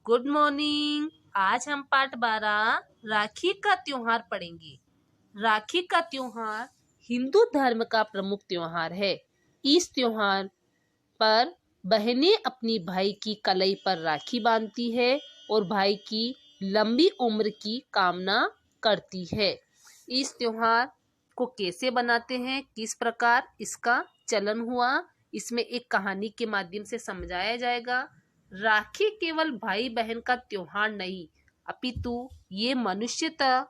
Good morning. आज हम पाठ 12 राखी का त्योहार पढ़ेंगे। राखी का त्योहार हिंदू धर्म का प्रमुख त्योहार है। इस त्योहार पर बहनें अपनी भाई की कलाई पर राखी बांधती है और भाई की लंबी उम्र की कामना करती है। इस त्योहार को कैसे बनाते हैं, किस प्रकार इसका चलन हुआ, इसमें एक कहानी के माध्यम से समझाया जाएगा। राखी केवल भाई बहन का त्योहार नहीं, अपितु ये मनुष्यता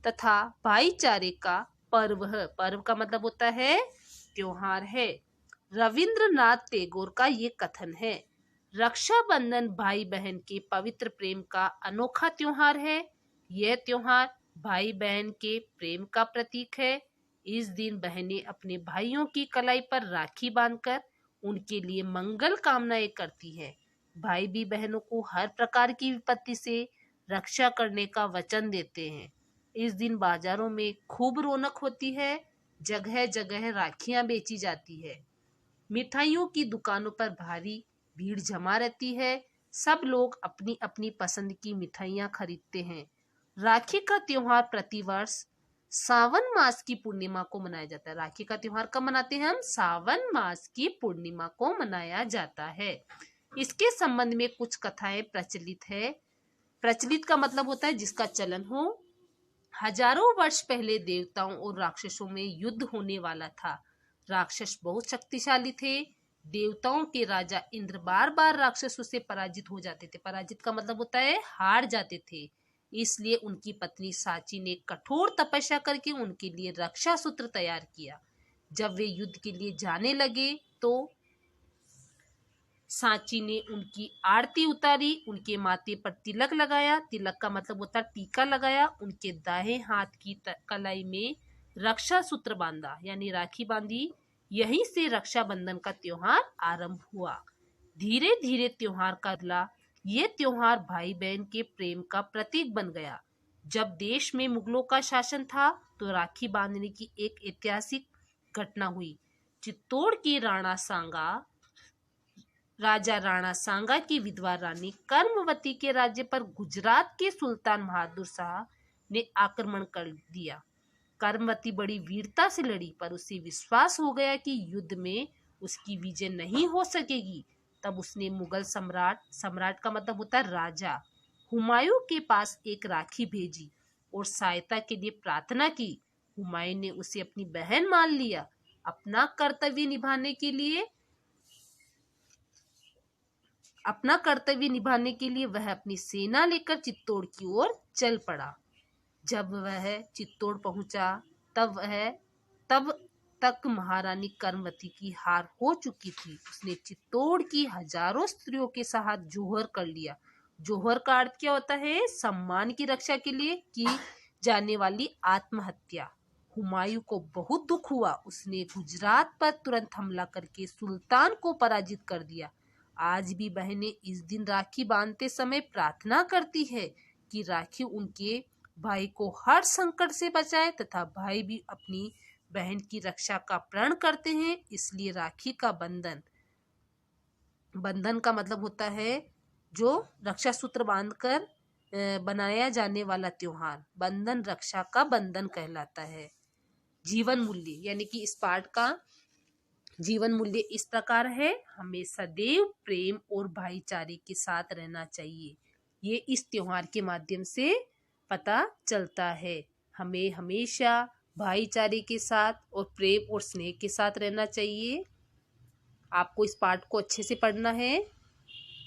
तथा भाईचारे का पर्व है। पर्व का मतलब होता है त्योहार है। रविंद्रनाथ टैगोर का ये कथन है, रक्षाबंधन भाई बहन के पवित्र प्रेम का अनोखा त्योहार है। यह त्योहार भाई बहन के प्रेम का प्रतीक है। इस दिन बहनें अपने भाइयों की कलाई पर राखी बांधकर उनके लिए मंगल कामनाएं करती है। भाई भी बहनों को हर प्रकार की विपत्ति से रक्षा करने का वचन देते हैं। इस दिन बाजारों में खूब रौनक होती है। जगह जगह राखियां बेची जाती है। मिठाइयों की दुकानों पर भारी भीड़ जमा रहती है। सब लोग अपनी अपनी पसंद की मिठाइयां खरीदते हैं। राखी का त्योहार प्रतिवर्ष सावन मास की पूर्णिमा को मनाया जाता है। राखी का त्योहार कब मनाते हैं हम? सावन मास की पूर्णिमा को मनाया जाता है। इसके संबंध में कुछ कथाएं प्रचलित है। प्रचलित का मतलब होता है जिसका चलन हो। हजारों वर्ष पहले देवताओं और राक्षसों में युद्ध होने वाला था। राक्षस बहुत शक्तिशाली थे। देवताओं के राजा इंद्र बार बार राक्षसों से पराजित हो जाते थे। पराजित का मतलब होता है हार जाते थे। इसलिए उनकी पत्नी सांची ने कठोर तपस्या करके उनके लिए रक्षा सूत्र तैयार किया। जब वे युद्ध के लिए जाने लगे तो सांची ने उनकी आरती उतारी, उनके माथे पर तिलक लगाया। तिलक का मतलब होता है टीका लगाया। उनके दाहिने हाथ की कलाई में रक्षा सूत्र बांधा, यानी राखी बांधी। यहीं से रक्षाबंधन का त्योहार आरंभ हुआ। धीरे धीरे त्योहार का बदला। ये त्योहार भाई बहन के प्रेम का प्रतीक बन गया। जब देश में मुगलों का शासन था तो राखी बांधने की एक ऐतिहासिक घटना हुई। चित्तौड़ की राजा राणा सांगा की विधवा रानी कर्मवती के राज्य पर गुजरात के सुल्तान बहादुर शाह ने आक्रमण कर दिया। कर्मवती बड़ी वीरता से लड़ी, पर उसे विश्वास हो गया कि युद्ध में उसकी विजय नहीं हो सकेगी। तब उसने मुगल सम्राट का मतलब होता है राजा, हुमायूं के पास एक राखी भेजी और सहायता के लिए प्रार्थना की। हुमायूं ने उसे अपनी बहन मान लिया। अपना कर्तव्य निभाने के लिए वह अपनी सेना लेकर चित्तौड़ की ओर चल पड़ा। जब वह चित्तौड़ पहुंचा तब तक महारानी कर्मवती की हार हो चुकी थी। उसने चित्तौड़ की हजारों स्त्रियों के साथ जौहर कर लिया। जौहर का अर्थ क्या होता है? सम्मान की रक्षा के लिए की जाने वाली आत्महत्या। हुमायूं को बहुत दुख हुआ। उसने गुजरात पर तुरंत हमला करके सुल्तान को पराजित कर दिया। आज भी बहनें इस दिन राखी बांधते समय प्रार्थना करती है कि राखी उनके भाई को हर संकट से बचाए तथा भाई भी अपनी बहन की रक्षा का प्रण करते हैं। इसलिए राखी का बंधन का मतलब होता है जो रक्षा सूत्र बांधकर बनाया जाने वाला त्योहार। बंधन रक्षा का बंधन कहलाता है। जीवन मूल्य, यानी कि इस पाठ का जीवन मूल्य इस प्रकार है, हमें सदैव प्रेम और भाईचारे के साथ रहना चाहिए। ये इस त्योहार के माध्यम से पता चलता है। हमें हमेशा भाईचारे के साथ और प्रेम और स्नेह के साथ रहना चाहिए। आपको इस पाठ को अच्छे से पढ़ना है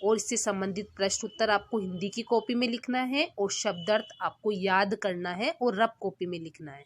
और इससे संबंधित प्रश्न उत्तर आपको हिंदी की कॉपी में लिखना है और शब्दार्थ आपको याद करना है और रफ कॉपी में लिखना है।